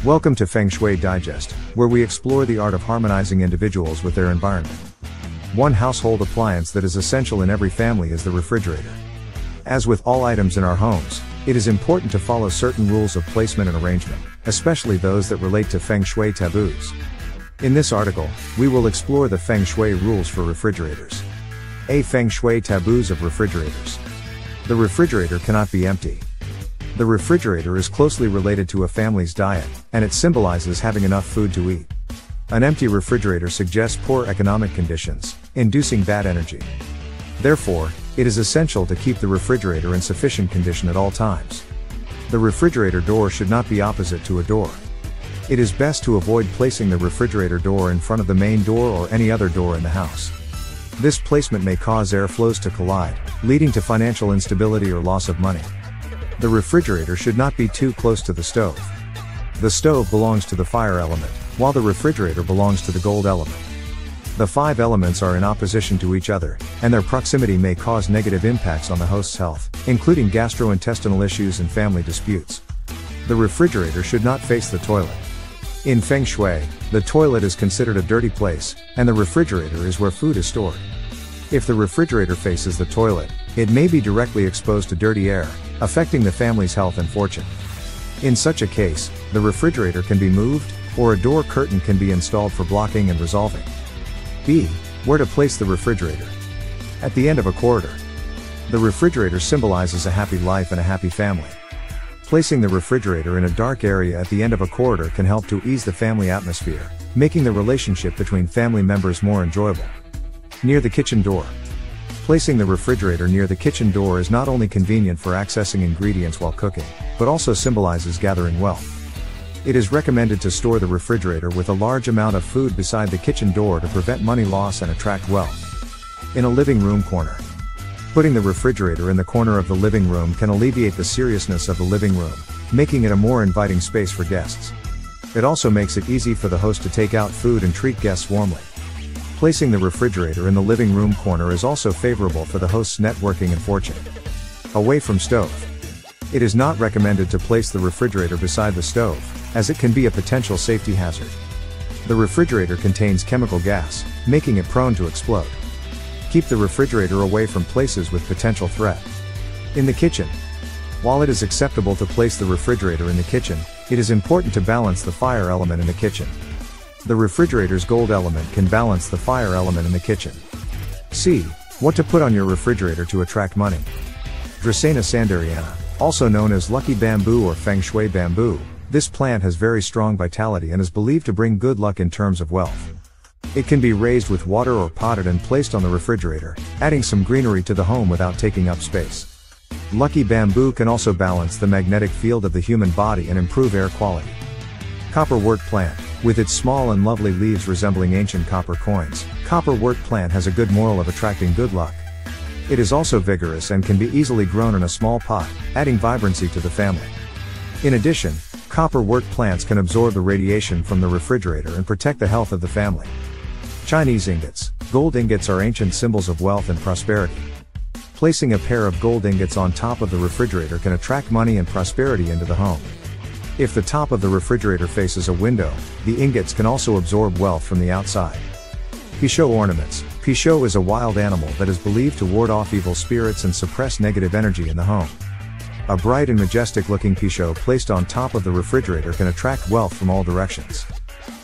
Welcome to Feng Shui Digest, where we explore the art of harmonizing individuals with their environment. One household appliance that is essential in every family is the refrigerator. As with all items in our homes, it is important to follow certain rules of placement and arrangement, especially those that relate to Feng Shui taboos. In this article, we will explore the Feng Shui rules for refrigerators. A Feng Shui taboos of refrigerators. The refrigerator cannot be empty. The refrigerator is closely related to a family's diet, and it symbolizes having enough food to eat. An empty refrigerator suggests poor economic conditions, inducing bad energy. Therefore, it is essential to keep the refrigerator in sufficient condition at all times. The refrigerator door should not be opposite to a door. It is best to avoid placing the refrigerator door in front of the main door or any other door in the house. This placement may cause airflows to collide, leading to financial instability or loss of money. The refrigerator should not be too close to the stove. The stove belongs to the fire element, while the refrigerator belongs to the gold element. The five elements are in opposition to each other, and their proximity may cause negative impacts on the host's health, including gastrointestinal issues and family disputes. The refrigerator should not face the toilet. In Feng Shui, the toilet is considered a dirty place, and the refrigerator is where food is stored. If the refrigerator faces the toilet, it may be directly exposed to dirty air, affecting the family's health and fortune. In such a case, the refrigerator can be moved, or a door curtain can be installed for blocking and resolving. B. Where to place the refrigerator. At the end of a corridor. The refrigerator symbolizes a happy life and a happy family. Placing the refrigerator in a dark area at the end of a corridor can help to ease the family atmosphere, making the relationship between family members more enjoyable. Near the kitchen door. Placing the refrigerator near the kitchen door is not only convenient for accessing ingredients while cooking, but also symbolizes gathering wealth. It is recommended to store the refrigerator with a large amount of food beside the kitchen door to prevent money loss and attract wealth. In a living room corner. Putting the refrigerator in the corner of the living room can alleviate the seriousness of the living room, making it a more inviting space for guests. It also makes it easy for the host to take out food and treat guests warmly. Placing the refrigerator in the living room corner is also favorable for the host's networking and fortune. Away from stove. It is not recommended to place the refrigerator beside the stove, as it can be a potential safety hazard. The refrigerator contains chemical gas, making it prone to explode. Keep the refrigerator away from places with potential threat. In the kitchen. While it is acceptable to place the refrigerator in the kitchen, it is important to balance the fire element in the kitchen. The refrigerator's gold element can balance the fire element in the kitchen. C. What to put on your refrigerator to attract money. Dracaena sanderiana, also known as lucky bamboo or Feng Shui bamboo, this plant has very strong vitality and is believed to bring good luck in terms of wealth. It can be raised with water or potted and placed on the refrigerator, adding some greenery to the home without taking up space. Lucky bamboo can also balance the magnetic field of the human body and improve air quality. Copperwort plant. With its small and lovely leaves resembling ancient copper coins, copperwort plant has a good moral of attracting good luck. It is also vigorous and can be easily grown in a small pot, adding vibrancy to the family. In addition, copperwort plants can absorb the radiation from the refrigerator and protect the health of the family. Chinese ingots. Gold ingots are ancient symbols of wealth and prosperity. Placing a pair of gold ingots on top of the refrigerator can attract money and prosperity into the home. If the top of the refrigerator faces a window, the ingots can also absorb wealth from the outside. Pichot ornaments. Pichot is a wild animal that is believed to ward off evil spirits and suppress negative energy in the home. A bright and majestic looking Pichot placed on top of the refrigerator can attract wealth from all directions.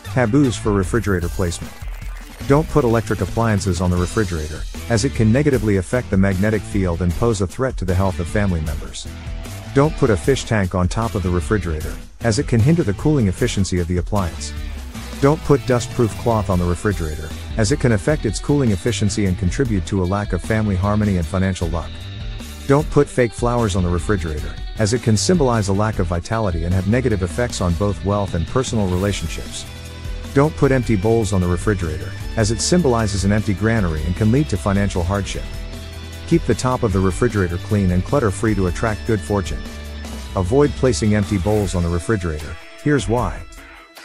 Taboos for refrigerator placement. Don't put electric appliances on the refrigerator, as it can negatively affect the magnetic field and pose a threat to the health of family members. Don't put a fish tank on top of the refrigerator, as it can hinder the cooling efficiency of the appliance. Don't put dust-proof cloth on the refrigerator, as it can affect its cooling efficiency and contribute to a lack of family harmony and financial luck. Don't put fake flowers on the refrigerator, as it can symbolize a lack of vitality and have negative effects on both wealth and personal relationships. Don't put empty bowls on the refrigerator, as it symbolizes an empty granary and can lead to financial hardship. Keep the top of the refrigerator clean and clutter-free to attract good fortune. Avoid placing empty bowls on the refrigerator. Here's why.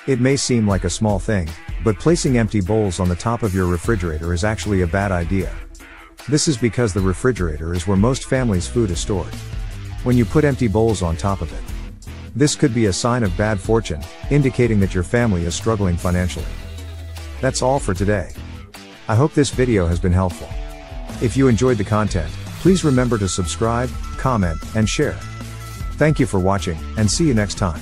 It may seem like a small thing, but placing empty bowls on the top of your refrigerator is actually a bad idea. This is because the refrigerator is where most families' food is stored. when you put empty bowls on top of it. This could be a sign of bad fortune, indicating that your family is struggling financially. That's all for today. I hope this video has been helpful. If you enjoyed the content, please remember to subscribe, comment, and share. Thank you for watching, and see you next time.